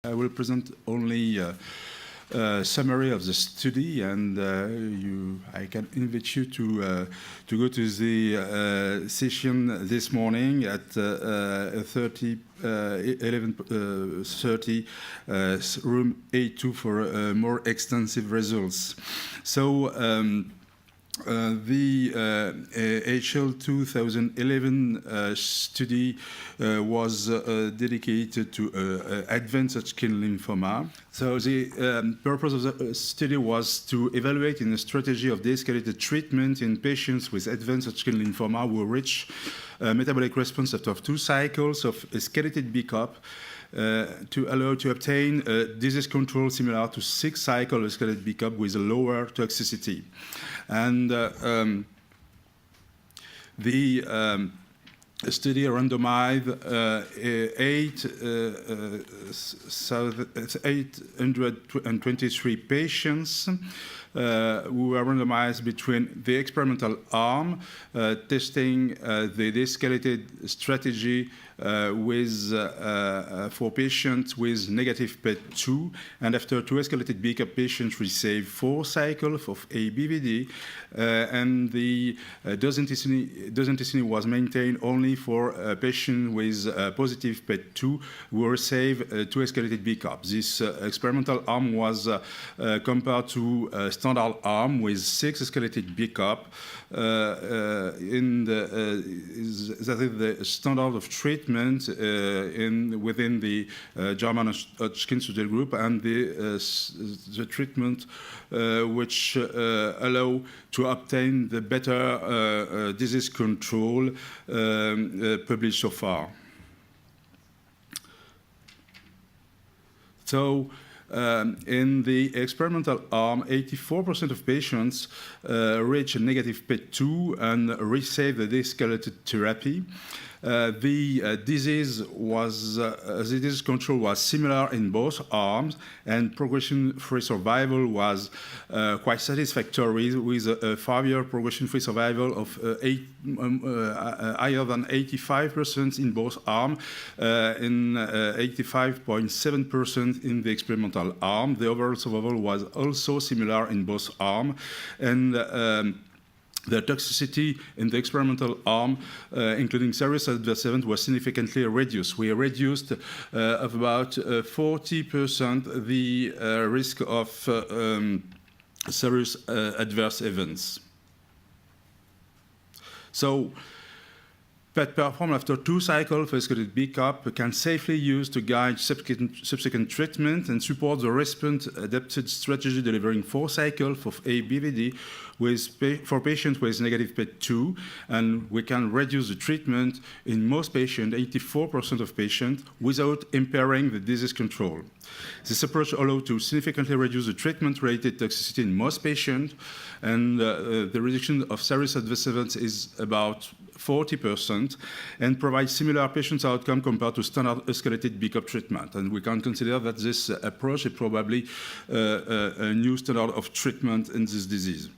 I will present only a summary of the study, and I can invite you to go to the session this morning at 11:30, room A2 for more extensive results. So the HL 2011 study was dedicated to advanced Hodgkin lymphoma. So the purpose of the study was to evaluate in a strategy of de-escalated treatment in patients with advanced Hodgkin lymphoma who reach metabolic response after 2 cycles of escalated BEACOPP to allow to obtain disease control similar to 6 cycles of escalated BEACOPP with a lower toxicity. And the study randomized 823 patients who were randomized between the experimental arm, testing the de-escalated strategy for patients with negative PET2, and after 2 escalated BEACOPP, patients received 4 cycles of ABVD, and the dose intensity was maintained only for patients with positive PET2 who received 2 escalated BEACOPP. This experimental arm was compared to a standard arm with 6 escalated BEACOPP. That is the standard of treatment within the German Hodgkin study group, and the treatment which allow to obtain the better disease control published so far. So in the experimental arm, 84% of patients reach a negative PET2 and receive the de-escalated therapy. The disease control was similar in both arms, and progression-free survival was quite satisfactory, with a 5-year progression-free survival of higher than 85% in both arms, in 85.7% in the experimental arm. The overall survival was also similar in both arms, and the toxicity in the experimental arm, including serious adverse events, was significantly reduced. We reduced of about 40% the risk of serious adverse events. So, PET performed after 2 cycles of escalated BEACOPP can safely use to guide subsequent treatment and support the response-adapted strategy delivering 4 cycles of ABVD for patients with negative PET2, and we can reduce the treatment in most patients, 84% of patients, without impairing the disease control. This approach allows to significantly reduce the treatment-related toxicity in most patients, and the reduction of serious adverse events is about 40%, and provides similar patient outcome compared to standard escalated BEACOPP treatment. And we can consider that this approach is probably a new standard of treatment in this disease.